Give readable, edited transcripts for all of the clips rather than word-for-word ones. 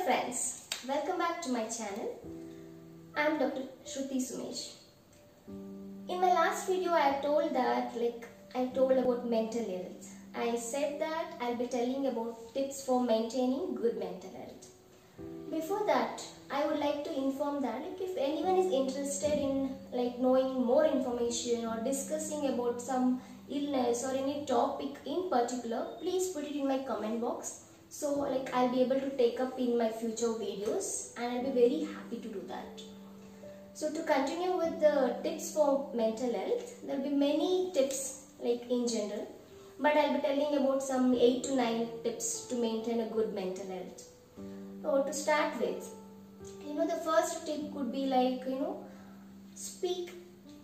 friends, welcome back to my channel. I am Dr. Shruti Sumesh. In my last video I told about mental health. I said that I'll be telling about tips for maintaining good mental health. Before that, I would like to inform that if anyone is interested in knowing more information or discussing about some illness or any topic in particular, please put it in my comment box. So I'll be able to take up in my future videos and I'll be very happy to do that. So to continue with the tips for mental health, there will be many tips in general, but I'll be telling about some 8 to 9 tips to maintain a good mental health. So to start with, the first tip could be speak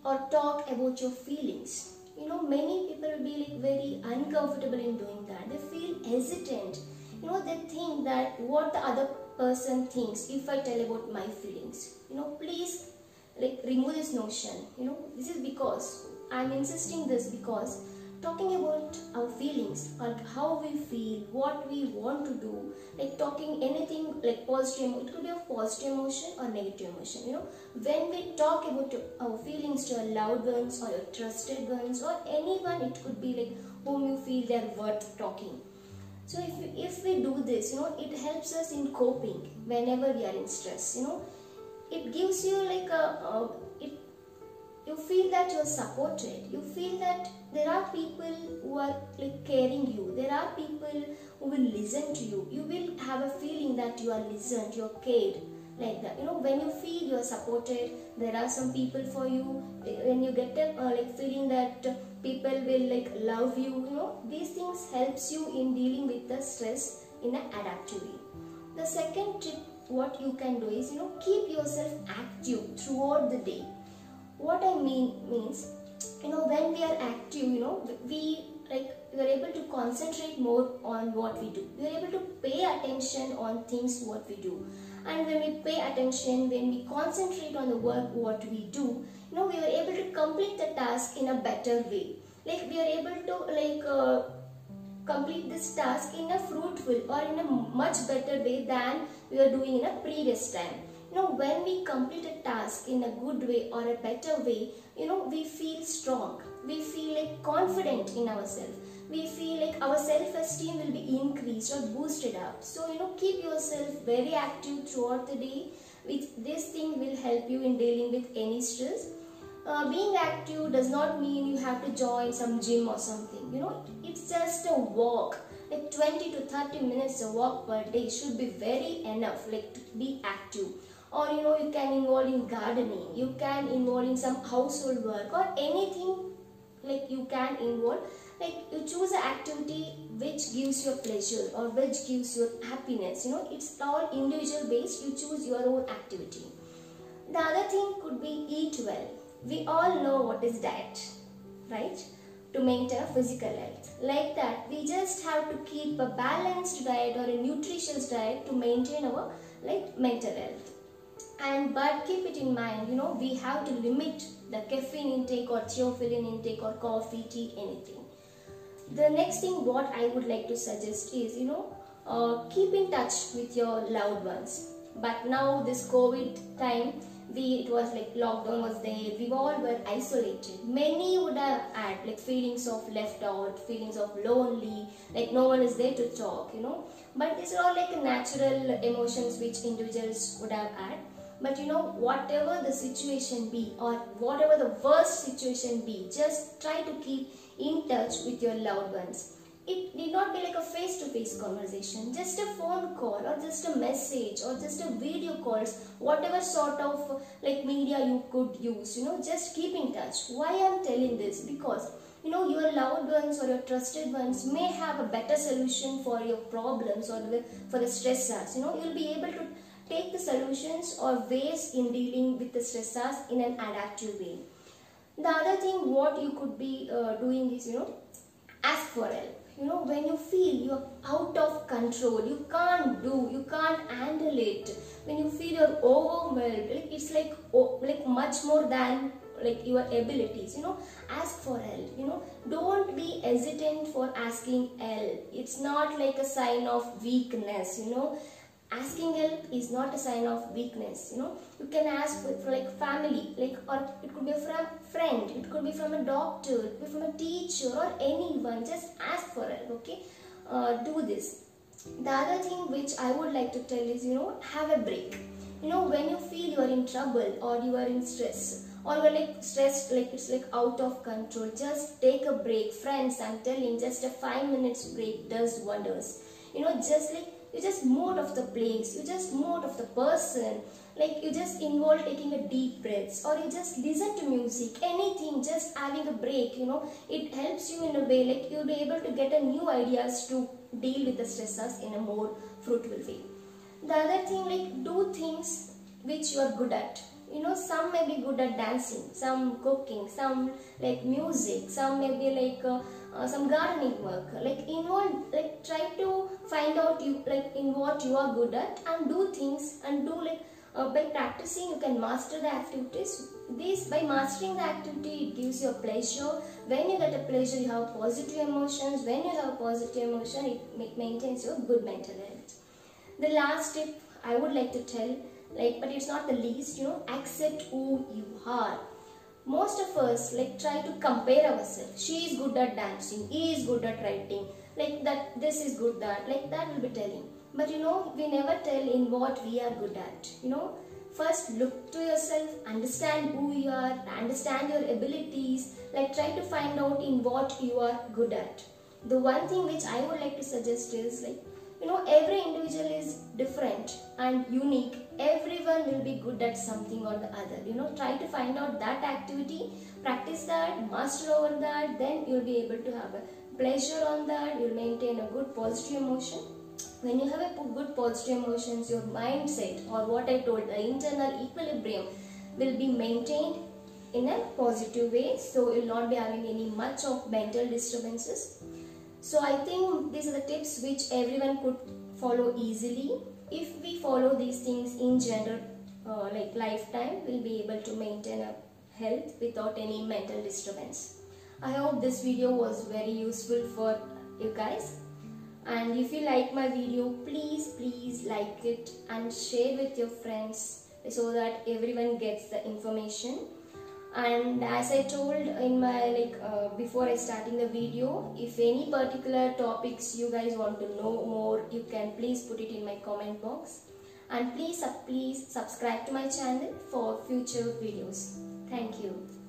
or talk about your feelings. Many people will be very uncomfortable in doing that. They feel hesitant. They think that what the other person thinks if I tell about my feelings. Please remove this notion. This is because I'm insisting this because talking about our feelings, how we feel, what we want to do, talking anything positive, it could be a positive emotion or negative emotion. When we talk about our feelings to our loved ones or your trusted ones or anyone, it could be whom you feel they're worth talking. So if we do this, it helps us in coping whenever we are in stress. It gives you you feel that you are supported. You feel that there are people who are caring you. There are people who will listen to you. You will have a feeling that you are listened, you are cared, like that. When you feel you are supported, there are some people for you. When you get a feeling that people will love you, these things helps you in dealing with the stress in an adaptive way. The second tip what you can do is keep yourself active throughout the day. What I means when we are active, we are able to concentrate more on what we do. We are able to pay attention on things what we do. And when we pay attention, when we concentrate on the work what we do, we are able to complete the task in a better way. We are able to complete this task in a fruitful or in a much better way than we are doing in a previous time. When we complete a task in a good way or a better way, we feel strong. We feel confident in ourselves. We feel our self-esteem will be increased or boosted up. So, keep yourself very active throughout the day. This thing will help you in dealing with any stress. Being active does not mean you have to join some gym or something. It's just a walk. 20 to 30 minutes a walk per day should be very enough to be active. Or you can involve in gardening, you can involve in some household work or anything you can involve. You choose an activity which gives you pleasure or which gives you happiness. It's all individual based. You choose your own activity. The other thing could be eat well. We all know what is diet, right? To maintain physical health. Like that, we just have to keep a balanced diet or a nutritious diet to maintain our mental health. But keep it in mind, we have to limit the caffeine intake or theophylline intake or coffee, tea, anything. The next thing what I would like to suggest is, keep in touch with your loved ones. But now this COVID time, it was lockdown was there, we all were isolated. Many would have had feelings of left out, feelings of lonely, no one is there to talk, But these are all natural emotions which individuals would have had. But whatever the situation be or whatever the worst situation be, just try to keep in touch with your loved ones. It need not be a face-to-face conversation, just a phone call or just a message or just a video calls, whatever sort of media you could use, just keep in touch. Why I am telling this? Because your loved ones or your trusted ones may have a better solution for your problems or for the stressors. You'll be able to take the solutions or ways in dealing with the stressors in an adaptive way. The other thing what you could be doing is, ask for help. When you feel you're out of control, you can't handle it. When you feel you're overwhelmed, it's much more than your abilities. Ask for help. Don't be hesitant for asking help. It's not a sign of weakness. asking help is not a sign of weakness. You can ask for like family, like, or it could be from a friend, it could be from a doctor, it could be from a teacher or anyone. Just ask for help. Okay, do this. The other thing which I would like to tell is, have a break. When you feel you are in trouble or you are in stress or you are like stressed, like it's like out of control, just take a break. Friends, I'm telling, just a 5 minutes break does wonders. Just like you just move out of the place, you just move out of the person, like you just involve taking a deep breaths, or you just listen to music, anything, just having a break. It helps you in a way, like you'll be able to get a new ideas to deal with the stressors in a more fruitful way. The other thing, like, do things which you are good at. Some may be good at dancing, some cooking, some like music, some may be like some gardening work. Like involve, like try to find out you like in what you are good at and do things, and do like by practicing you can master the activities. This, by mastering the activity, it gives you a pleasure. When you get a pleasure, you have positive emotions. When you have a positive emotion, it maintains your good mental health. The last tip I would like to tell, like, but it's not the least, accept who you are. Most of us like try to compare ourselves. She is good at dancing, he is good at writing, like that, this is good, that, like that will be telling. But we never tell in what we are good at. First look to yourself, understand who you are, understand your abilities, like try to find out in what you are good at. The one thing which I would like to suggest is, like, every individual is different and unique. Everyone will be good at something or the other. Try to find out that activity, practice that, master over that, then you'll be able to have a pleasure on that. You'll maintain a good positive emotion. When you have a good positive emotions, your mindset, or what I told, the internal equilibrium will be maintained in a positive way. So you'll not be having any much of mental disturbances. So I think these are the tips which everyone could follow easily. If we follow these things in general, like lifetime, we'll be able to maintain a health without any mental disturbance. I hope this video was very useful for you guys. And if you like my video, please like it and share with your friends so that everyone gets the information. And as I told in my before I starting the video, if any particular topics you guys want to know more, you can please put it in my comment box. And please subscribe to my channel for future videos. Thank you.